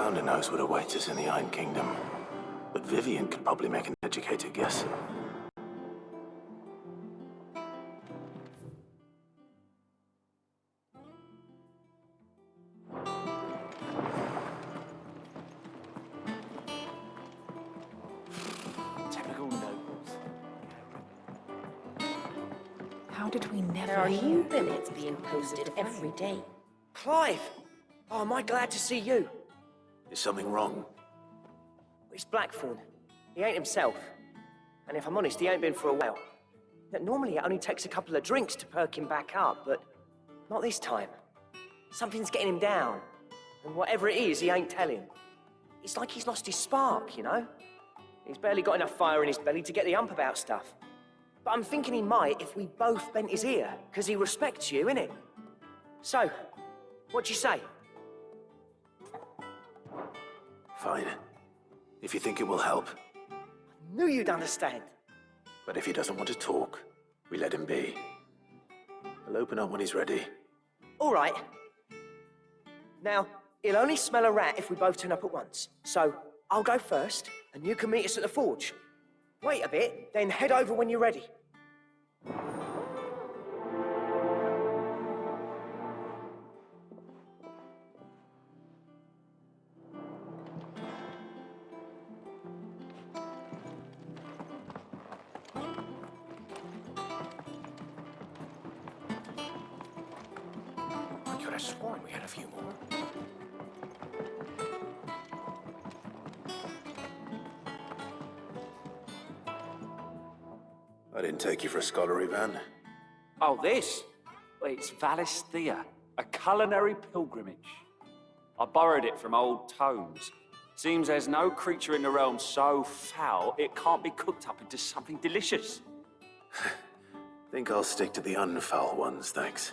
founder knows what awaits us in the Iron Kingdom. But Vivian could probably make an educated guess. Typical nobles. How did we never There are hear? new limits being posted every day. Clive! Oh, am I glad to see you? Is something wrong? It's Blackthorne. He ain't himself. And if I'm honest, he ain't been for a while. Normally it only takes a couple of drinks to perk him back up, but not this time. Something's getting him down. And whatever it is, he ain't telling. It's like he's lost his spark, you know? He's barely got enough fire in his belly to get the ump about stuff. But I'm thinking he might if we both bent his ear, because he respects you, innit? So, what'd you say? Fine. If you think it will help. Knew you'd understand. But if he doesn't want to talk, we let him be. He'll open up when he's ready. All right. Now, he'll only smell a rat if we both turn up at once. So, I'll go first, and you can meet us at the forge. Wait a bit, then head over when you're ready. I could have sworn we had a few more. I didn't take you for a scholarly van. Oh, this? Well, it's Valisthea, a culinary pilgrimage. I borrowed it from old tomes. Seems there's no creature in the realm so foul it can't be cooked up into something delicious. Think I'll stick to the unfoul ones, thanks.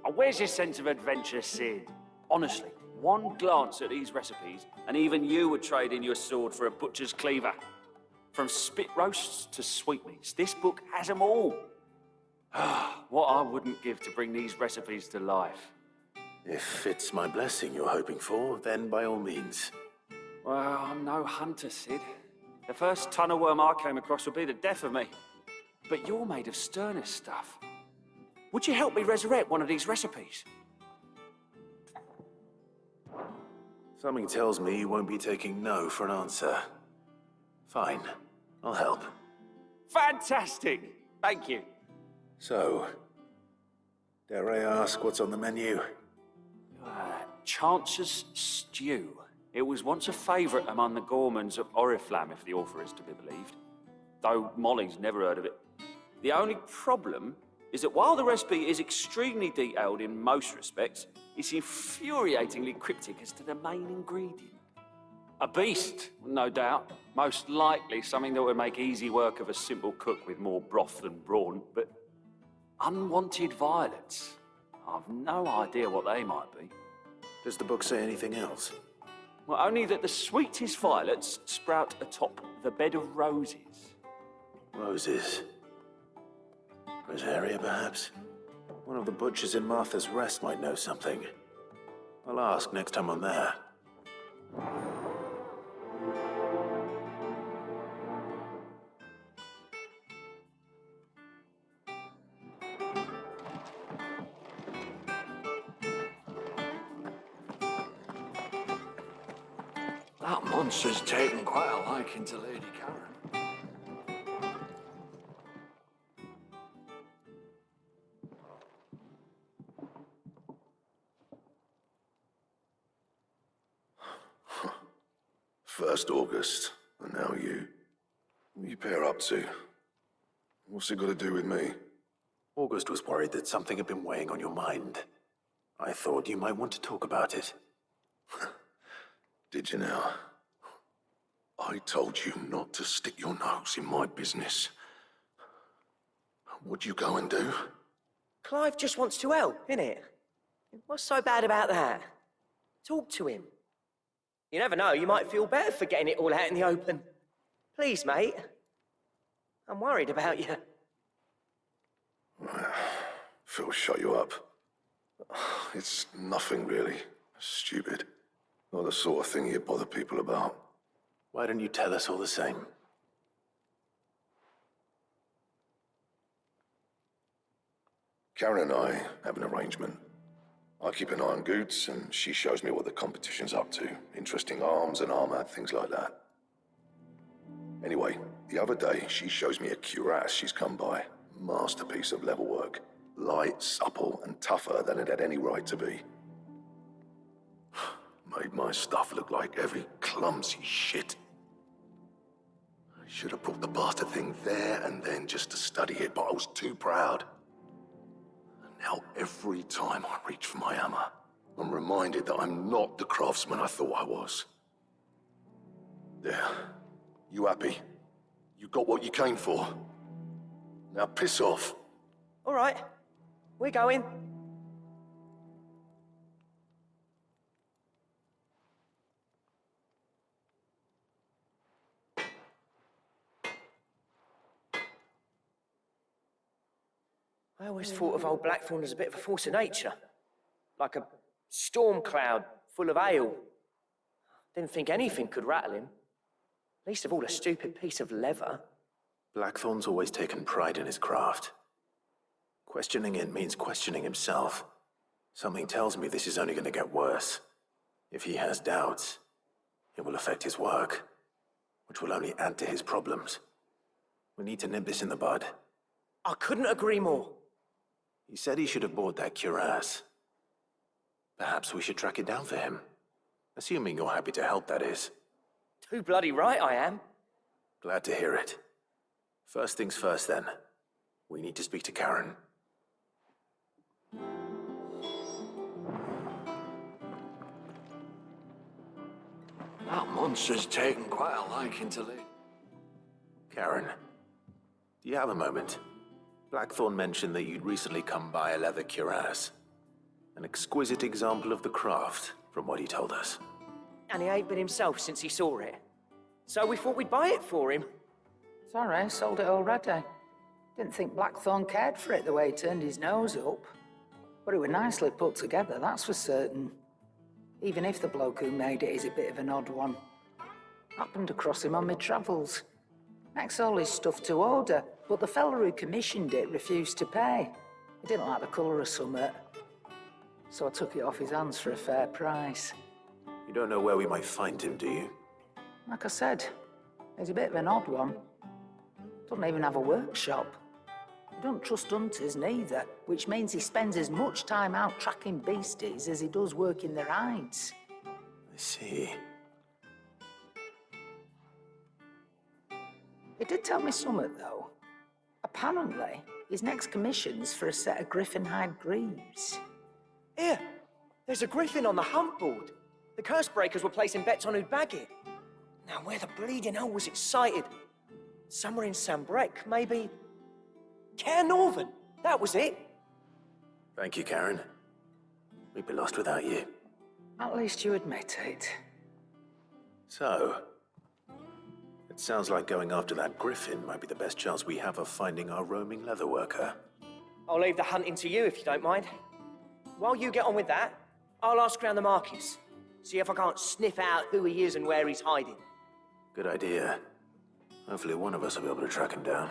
Oh, where's your sense of adventure, Sid? Honestly, one glance at these recipes, and even you would trade in your sword for a butcher's cleaver. From spit roasts to sweetmeats, this book has them all. What I wouldn't give to bring these recipes to life. If it's my blessing you're hoping for, then by all means. Well, I'm no hunter, Sid. The first tunnel worm I came across would be the death of me. But you're made of sterner stuff. Would you help me resurrect one of these recipes? Something tells me you won't be taking no for an answer. Fine, I'll help. Fantastic! Thank you. So, dare I ask what's on the menu? Chance's Stew. It was once a favourite among the gourmands of Oriflamme, if the author is to be believed. Though Molly's never heard of it. The only problem is that while the recipe is extremely detailed in most respects, it's infuriatingly cryptic as to the main ingredient. A beast, no doubt. Most likely something that would make easy work of a simple cook with more broth than brawn, but unwanted violets. I've no idea what they might be. Does the book say anything else? Well, only that the sweetest violets sprout atop the bed of roses. Roses. Rosaria, perhaps? One of the butchers in Martha's Rest might know something. I'll ask next time I'm there. That monster's taken quite a liking to Lady Karen. First August, and now you. What are you pair up to? What's it got to do with me? August was worried that something had been weighing on your mind. I thought you might want to talk about it. Did you now? I told you not to stick your nose in my business. What'd you go and do? Clive just wants to help, innit? What's so bad about that? Talk to him. You never know, you might feel better for getting it all out in the open. Please, mate. I'm worried about you. Phil shut you up. It's nothing really. Stupid. Not the sort of thing you bother people about. Why don't you tell us all the same? Karen and I have an arrangement. I keep an eye on goods, and she shows me what the competition's up to. Interesting arms and armor, things like that. Anyway, the other day, she shows me a cuirass she's come by. Masterpiece of level work. Light, supple, and tougher than it had any right to be. Made my stuff look like every clumsy shit. I should have brought the bastard thing there and then just to study it, but I was too proud. And now every time I reach for my hammer, I'm reminded that I'm not the craftsman I thought I was. There. You happy? You got what you came for? Now piss off. All right, we're going. I always thought of old Blackthorne as a bit of a force of nature. Like a storm cloud full of ale. Didn't think anything could rattle him. Least of all a stupid piece of leather. Blackthorne's always taken pride in his craft. Questioning it means questioning himself. Something tells me this is only going to get worse. If he has doubts, it will affect his work, which will only add to his problems. We need to nip this in the bud. I couldn't agree more. He said he should have bought that cuirass. Perhaps we should track it down for him. Assuming you're happy to help, that is. Too bloody right I am. Glad to hear it. First things first, then. We need to speak to Karen. That monster's taken quite a liking to Lady. Karen, do you have a moment? Blackthorne mentioned that you'd recently come by a leather cuirass. An exquisite example of the craft, from what he told us. And he ain't been himself since he saw it. So we thought we'd buy it for him. Sorry, sold it already. Didn't think Blackthorne cared for it the way he turned his nose up. But it was nicely put together, that's for certain. Even if the bloke who made it is a bit of an odd one. Happened across him on my travels. Makes all his stuff to order, but the fella who commissioned it refused to pay. He didn't like the colour of summit. So I took it off his hands for a fair price. You don't know where we might find him, do you? Like I said, he's a bit of an odd one. Doesn't even have a workshop. He don't trust hunters neither, which means he spends as much time out tracking beasties as he does working their hides. I see. He did tell me something, though. Apparently, his next commission's for a set of Griffin hide greaves. Here, there's a Griffin on the hunt board. The curse breakers were placing bets on who'd bag it. Now, where the bleeding hell was it sighted? Somewhere in Sambrec, maybe. Cairnorthern, that was it. Thank you, Karen. We'd be lost without you. At least you admit it. So, it sounds like going after that Griffin might be the best chance we have of finding our roaming leatherworker. I'll leave the hunting to you if you don't mind. While you get on with that, I'll ask around the markets. See if I can't sniff out who he is and where he's hiding. Good idea. Hopefully one of us will be able to track him down.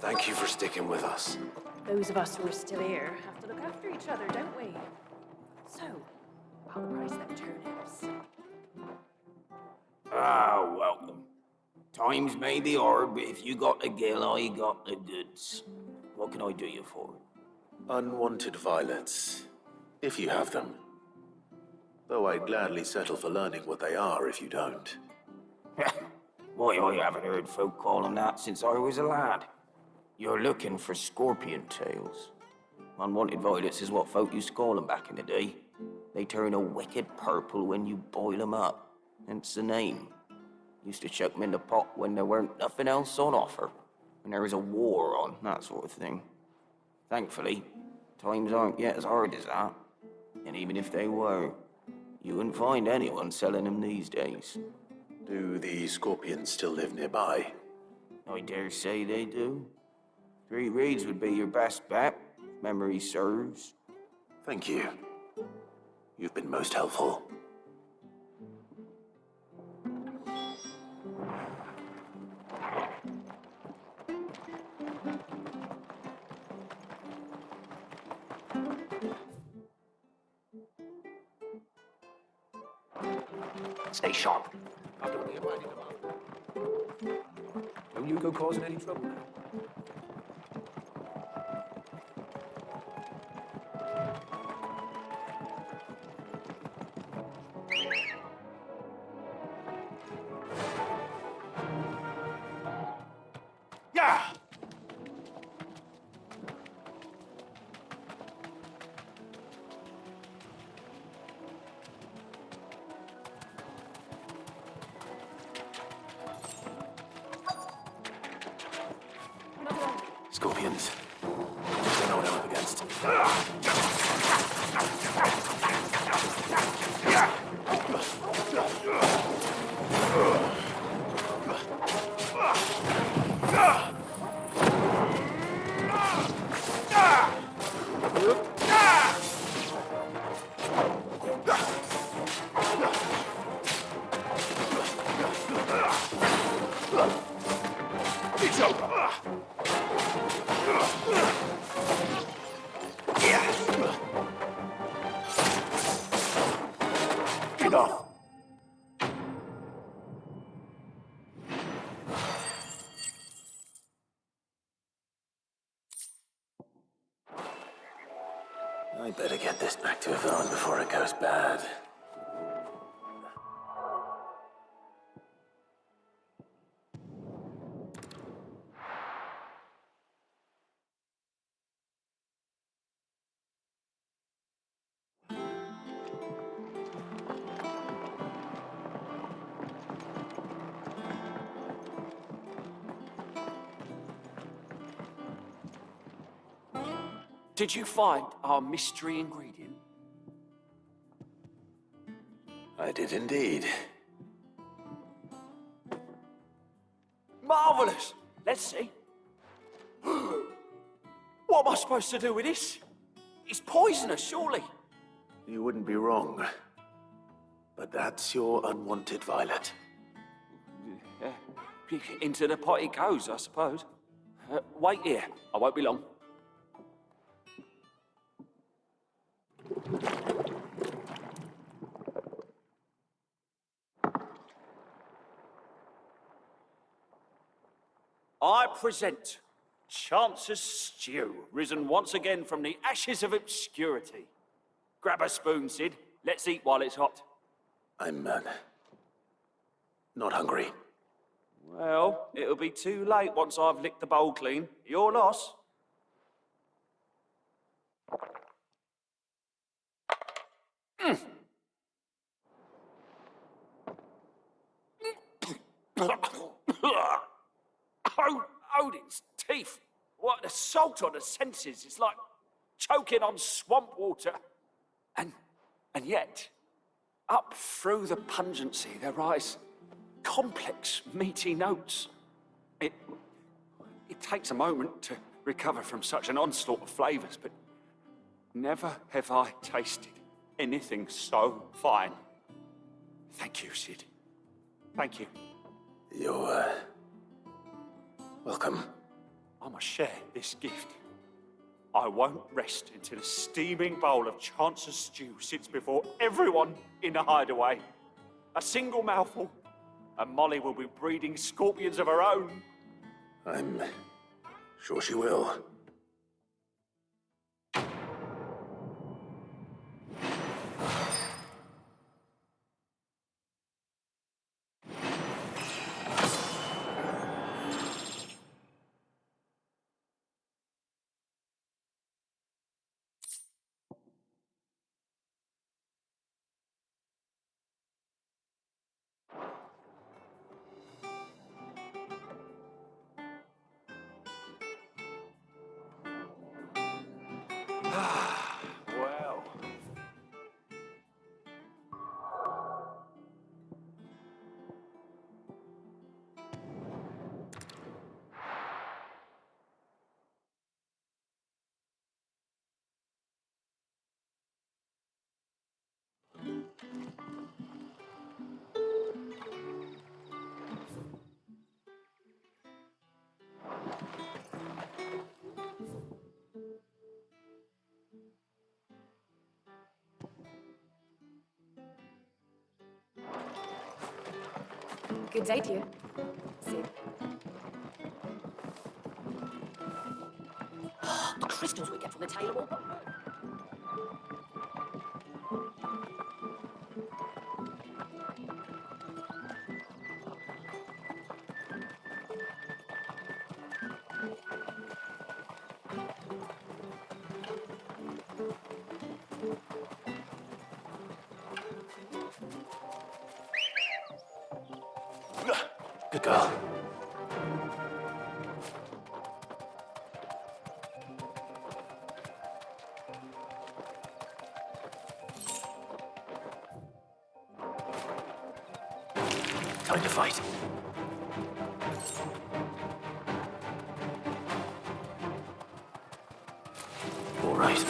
Thank you for sticking with us. Those of us who are still here have to look after each other, don't we? So, about the price of them turnips. Ah, welcome. Times may be hard, but if you got the gill, I got the goods. What can I do you for? Unwanted violets, if you have them. Though I'd gladly settle for learning what they are if you don't. Why, I haven't heard folk call them that since I was a lad. You're looking for scorpion tails. Unwanted violets is what folk used to call them back in the day. They turn a wicked purple when you boil them up. Hence the name. Used to chuck them in the pot when there weren't nothing else on offer. When there was a war on, that sort of thing. Thankfully, times aren't yet as hard as that. And even if they were, you wouldn't find anyone selling them these days. Do the scorpions still live nearby? I dare say they do. 3 reeds would be your best bet, if memory serves. Thank you. You've been most helpful. Stay sharp. I don't get minded about. Don't you go causing any trouble now. Yeah! Scorpions. Don't know what I'm up against. It's over. Enough. I better get this back to Yvonne before it goes bad. Did you find our mystery ingredient? I did indeed. Marvelous! Let's see. What am I supposed to do with this? It's poisonous, surely. You wouldn't be wrong. But that's your unwanted violet. Into the pot it goes, I suppose. Wait here. I won't be long. I present Chance's stew, risen once again from the ashes of obscurity. Grab a spoon, Sid. Let's eat while it's hot. I'm, not hungry. Well, it'll be too late once I've licked the bowl clean. Your loss. Odin's teeth. What an assault on the senses. It's like choking on swamp water. And yet, up through the pungency, there rise complex, meaty notes. It takes a moment to recover from such an onslaught of flavors, but never have I tasted anything so fine. Thank you, Sid. Thank you. You're, welcome. I must share this gift. I won't rest until a steaming bowl of Chance's stew sits before everyone in the hideaway. A single mouthful, and Molly will be breeding scorpions of her own. I'm sure she will. Well. Good day to you. See you. The crystals we get from the tailor will put Good girl. Time to fight. All right.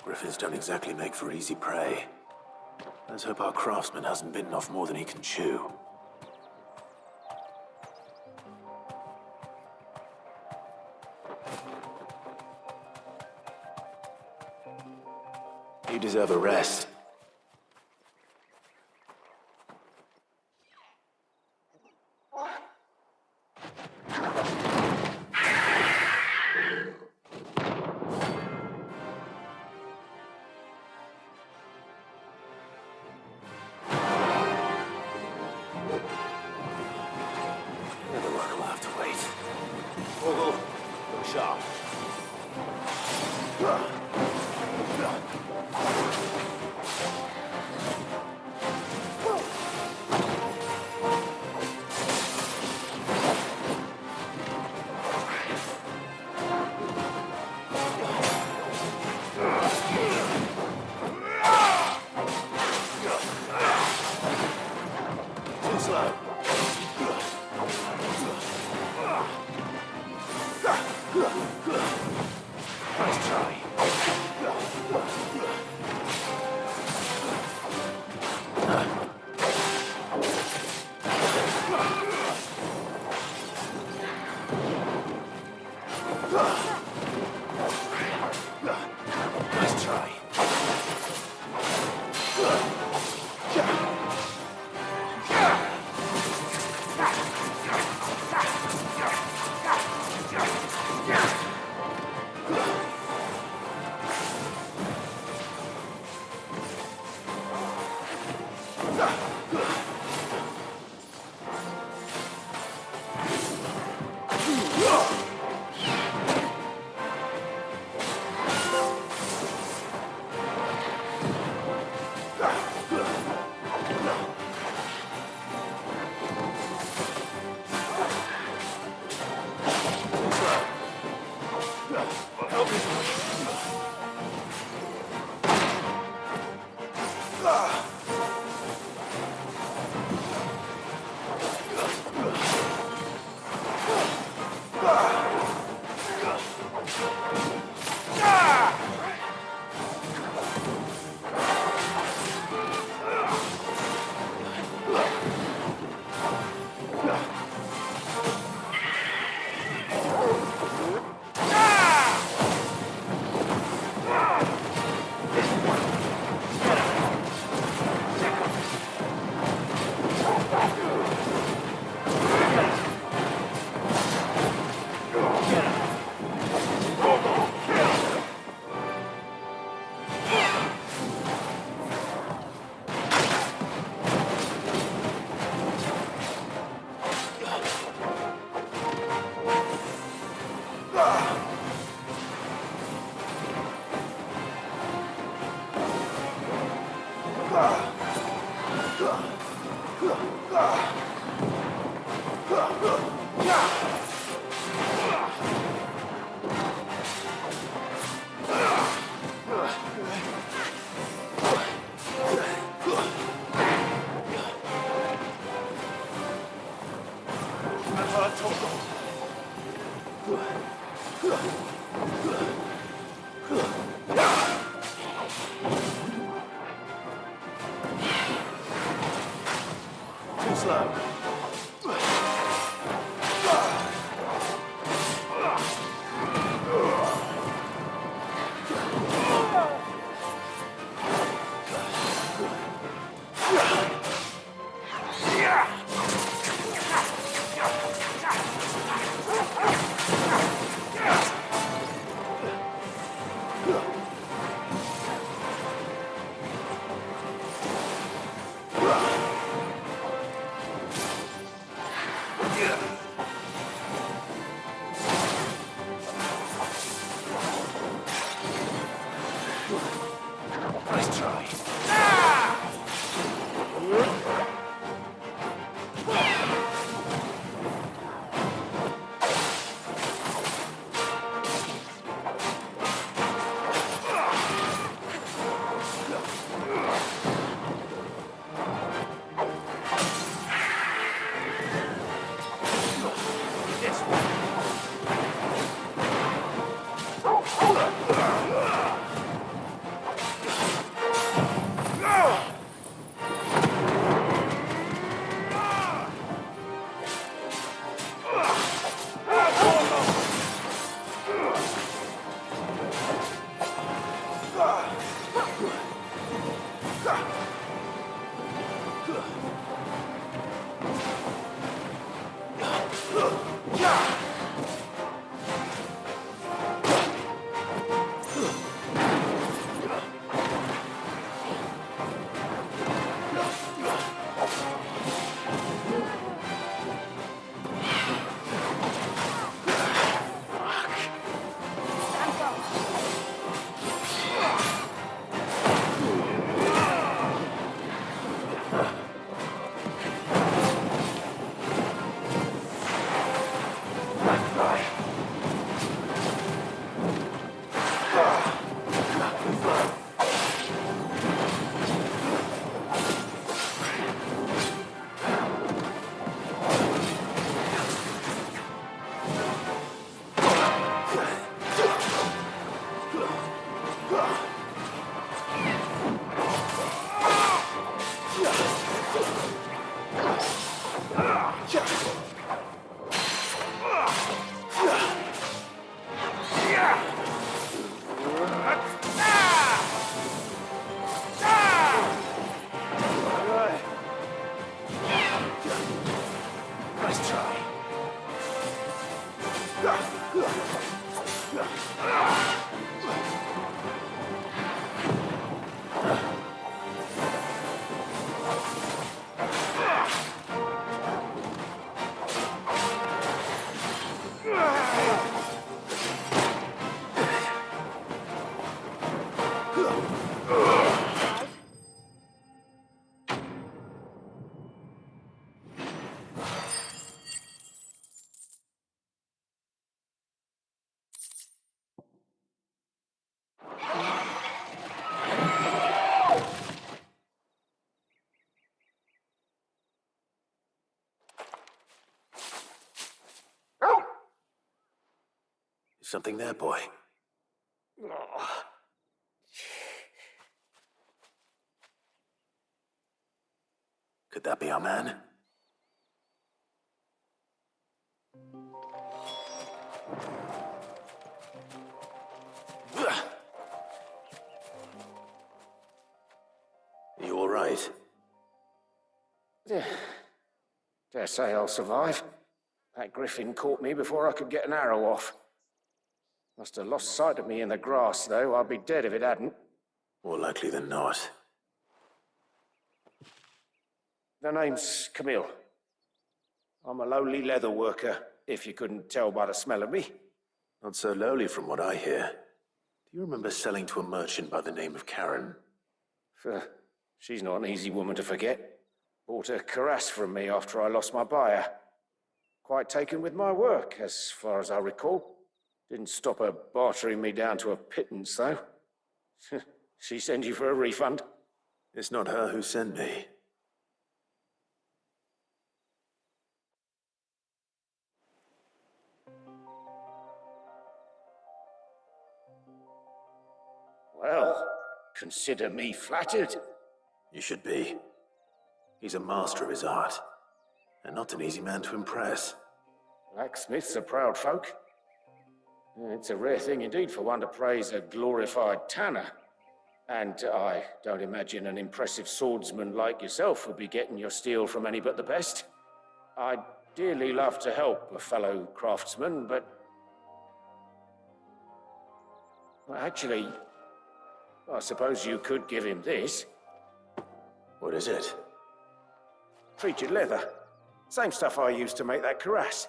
Griffins don't exactly make for easy prey. Let's hope our craftsman hasn't bitten off more than he can chew. You deserve a rest. Another one will have to wait. Look sharp. Too slow. Nice try. Is something there, boy? Could that be our man? Are you all right? Dare say I'll survive. That Griffin caught me before I could get an arrow off. Must have lost sight of me in the grass, though. I'd be dead if it hadn't. More likely than not. The name's Camille. I'm a lowly leather worker, if you couldn't tell by the smell of me. Not so lowly from what I hear. Do you remember selling to a merchant by the name of Karen? She's not an easy woman to forget. Bought a cuirass from me after I lost my buyer. Quite taken with my work, as far as I recall. Didn't stop her bartering me down to a pittance, though. She send you for a refund? It's not her who sent me. Well, consider me flattered. You should be. He's a master of his art, and not an easy man to impress. Blacksmiths are proud folk. It's a rare thing indeed for one to praise a glorified tanner. And I don't imagine an impressive swordsman like yourself would be getting your steel from any but the best. I'd dearly love to help a fellow craftsman, but... Well, actually, I suppose you could give him this. What is it? Treated leather. Same stuff I used to make that cuirass.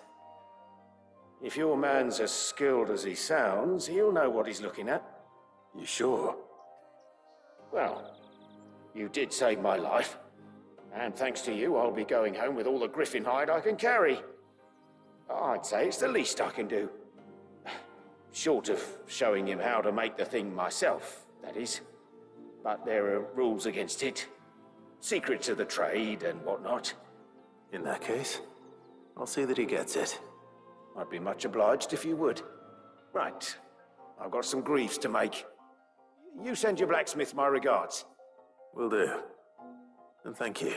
If your man's as skilled as he sounds, he'll know what he's looking at. You sure? Well, you did save my life. And thanks to you, I'll be going home with all the Griffin hide I can carry. I'd say it's the least I can do. Short of showing him how to make the thing myself, that is. But there are rules against it. Secrets of the trade and whatnot. In that case, I'll see that he gets it. I'd be much obliged if you would. Right. I've got some greaves to make. You send your blacksmith my regards. Will do. And thank you.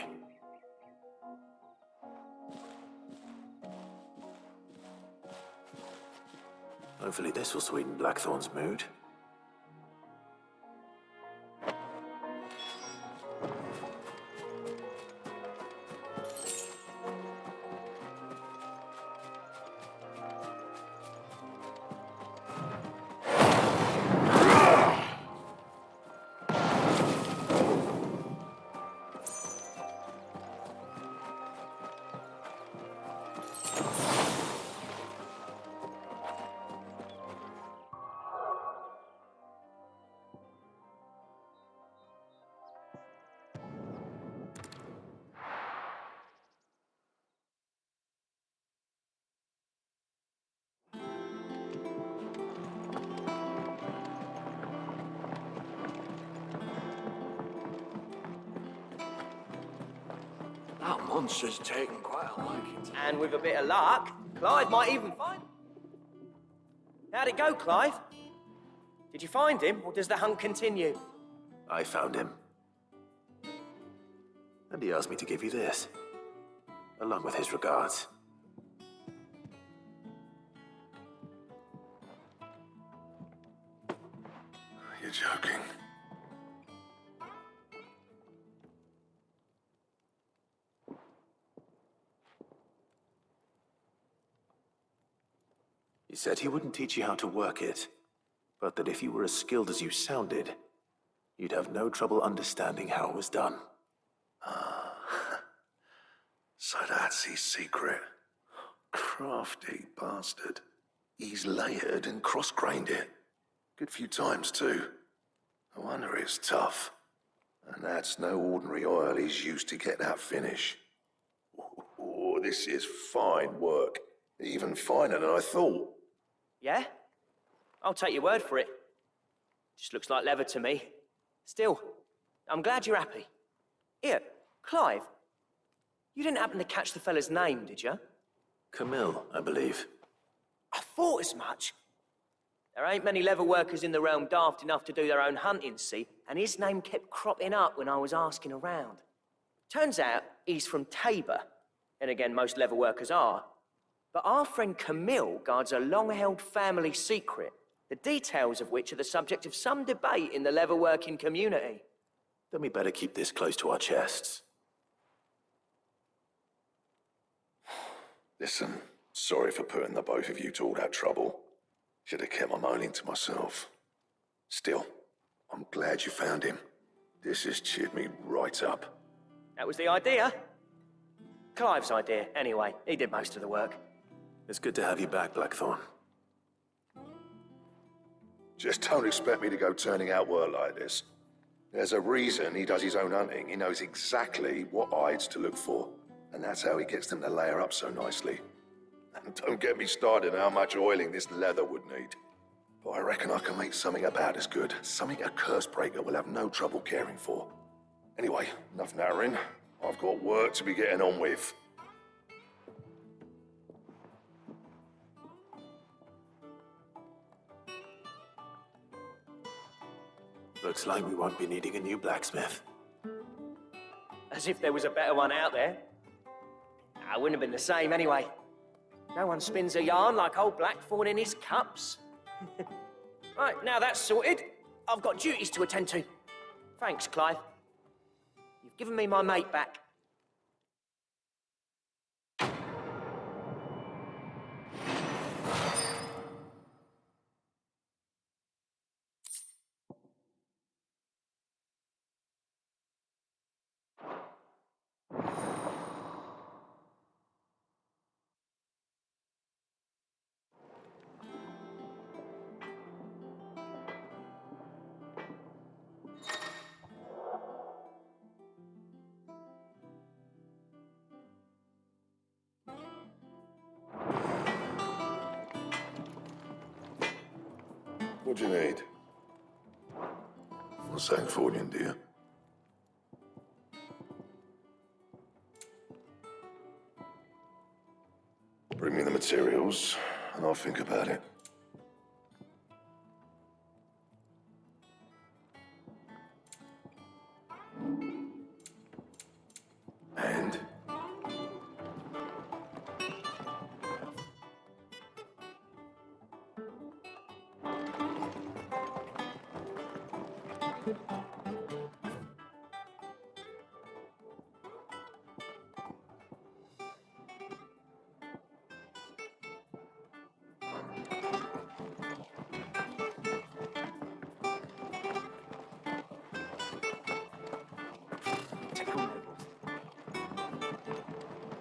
Hopefully this will sweeten Blackthorne's mood. That monster's taken quite a liking to... And with a bit of luck, Clive might even find... How'd it go, Clive? Did you find him, or does the hunt continue? I found him. And he asked me to give you this, along with his regards. You're joking. He said he wouldn't teach you how to work it, but that if you were as skilled as you sounded, you'd have no trouble understanding how it was done. So that's his secret. Crafty bastard. He's layered and cross-grained it. Good few times, too. I wonder it's tough. And that's no ordinary oil he's used to get that finish. Oh, this is fine work. Even finer than I thought. Yeah? I'll take your word for it. Just looks like leather to me. Still, I'm glad you're happy. Here, Clive. You didn't happen to catch the fella's name, did you? Camille, I believe. I thought as much. There ain't many leather workers in the realm daft enough to do their own hunting, see? And his name kept cropping up when I was asking around. Turns out he's from Tabor. And again, most leather workers are. But our friend Camille guards a long-held family secret, the details of which are the subject of some debate in the leather-working community. Then we better keep this close to our chests. Listen, sorry for putting the both of you to all that trouble. Should have kept my moaning to myself. Still, I'm glad you found him. This has cheered me right up. That was the idea. Clive's idea, anyway. He did most of the work. It's good to have you back, Blackthorne. Just don't expect me to go turning out work like this. There's a reason he does his own hunting. He knows exactly what hides to look for. And that's how he gets them to layer up so nicely. And don't get me started on how much oiling this leather would need. But I reckon I can make something about as good. Something a curse breaker will have no trouble caring for. Anyway, enough narrowing. I've got work to be getting on with. Looks like we won't be needing a new blacksmith. As if there was a better one out there. I wouldn't have been the same anyway. No one spins a yarn like old Blackthorne in his cups. Right, now that's sorted, I've got duties to attend to. Thanks, Clive. You've given me my mate back. What do you need? What's that for you, dear? Bring me the materials, and I'll think about it. And?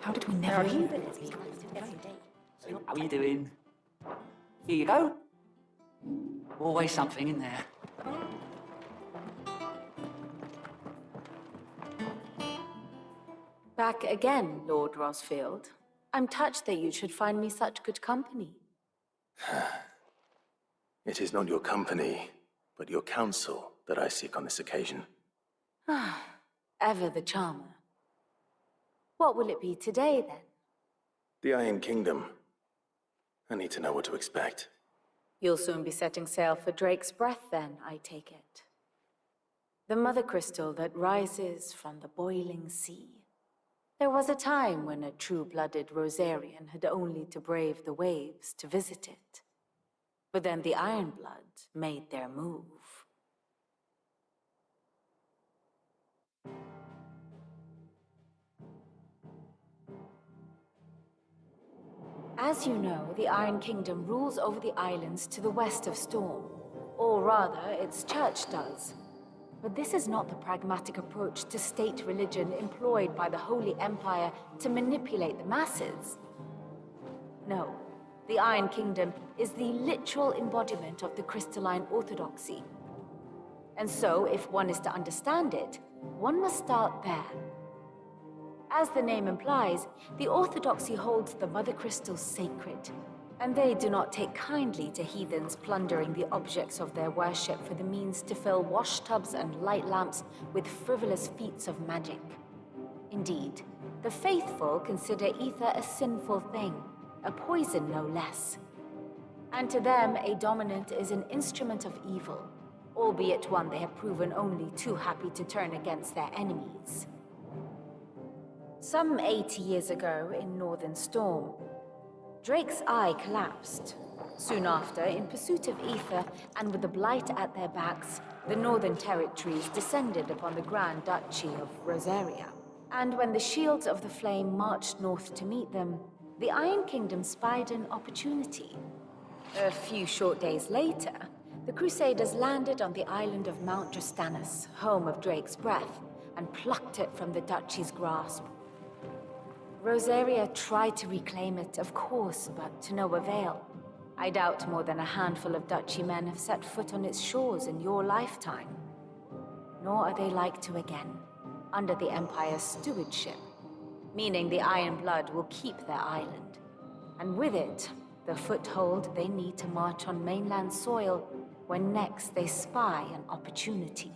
How did we never How are you doing? Here you go. Always something in there. Back again, Lord Rosfield. I'm touched that you should find me such good company. It is not your company, but your counsel that I seek on this occasion. Ever the charmer. What will it be today, then? The Iron Kingdom. I need to know what to expect. You'll soon be setting sail for Drake's Breath, then, I take it. The mother crystal that rises from the boiling sea. There was a time when a true-blooded Rosarian had only to brave the waves to visit it. But then the Ironblood made their move. As you know, the Iron Kingdom rules over the islands to the west of Storm. Or rather, its church does. But this is not the pragmatic approach to state religion employed by the Holy Empire to manipulate the masses. No, the Iron Kingdom is the literal embodiment of the crystalline orthodoxy. And so, if one is to understand it, one must start there. As the name implies, the Orthodoxy holds the Mother Crystal sacred, and they do not take kindly to heathens plundering the objects of their worship for the means to fill washtubs and light lamps with frivolous feats of magic. Indeed, the faithful consider ether a sinful thing, a poison no less. And to them, a dominant is an instrument of evil, albeit one they have proven only too happy to turn against their enemies. Some 80 years ago, in Northern Storm, Drake's eye collapsed. Soon after, in pursuit of ether, and with the Blight at their backs, the Northern Territories descended upon the Grand Duchy of Rosaria. And when the Shields of the Flame marched north to meet them, the Iron Kingdom spied an opportunity. A few short days later, the Crusaders landed on the island of Mount Drastanus, home of Drake's breath, and plucked it from the Duchy's grasp. Rosaria tried to reclaim it, of course, but to no avail. I doubt more than a handful of Duchy men have set foot on its shores in your lifetime. Nor are they like to again, under the Empire's stewardship, meaning the Iron Blood will keep their island. And with it, the foothold they need to march on mainland soil when next they spy an opportunity.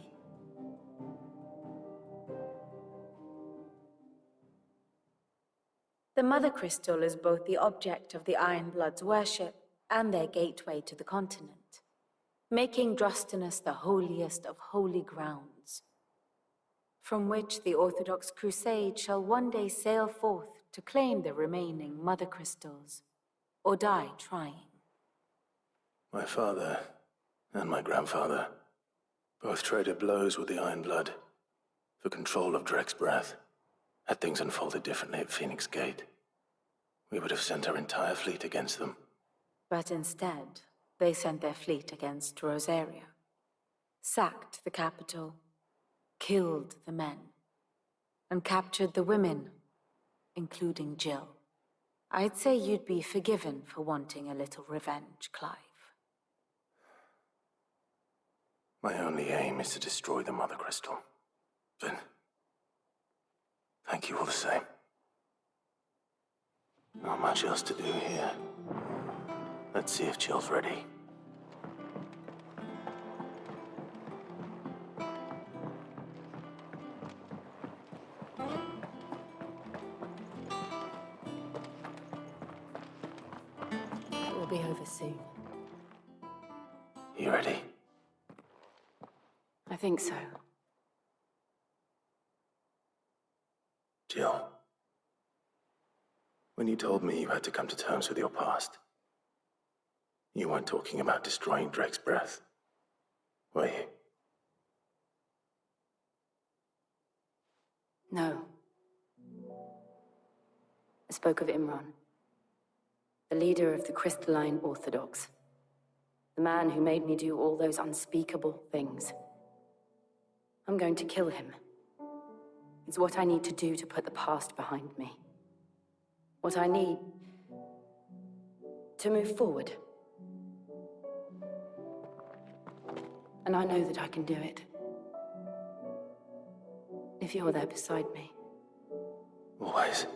The Mother Crystal is both the object of the Iron Blood's worship and their gateway to the continent, making Drastanus the holiest of holy grounds, from which the Orthodox Crusade shall one day sail forth to claim the remaining Mother Crystals, or die trying. My father and my grandfather both traded blows with the Iron Blood for control of Drake's breath. Had things unfolded differently at Phoenix Gate, we would have sent our entire fleet against them. But instead, they sent their fleet against Rosaria, sacked the capital, killed the men, and captured the women, including Jill. I'd say you'd be forgiven for wanting a little revenge, Clive. My only aim is to destroy the Mother Crystal. But thank you all the same. Not much else to do here. Let's see if Jill's ready. It will be over soon. You ready? I think so. Jill, when you told me you had to come to terms with your past, you weren't talking about destroying Drake's breath, were you? No. I spoke of Imran, the leader of the Crystalline Orthodox, the man who made me do all those unspeakable things. I'm going to kill him. It's what I need to do to put the past behind me. What I need to move forward. And I know that I can do it. If you're there beside me. Always.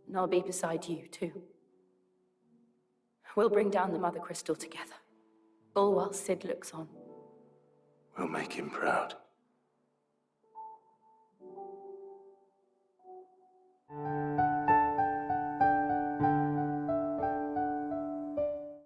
And I'll be beside you, too. We'll bring down the Mother Crystal together. All while Sid looks on. We'll make him proud.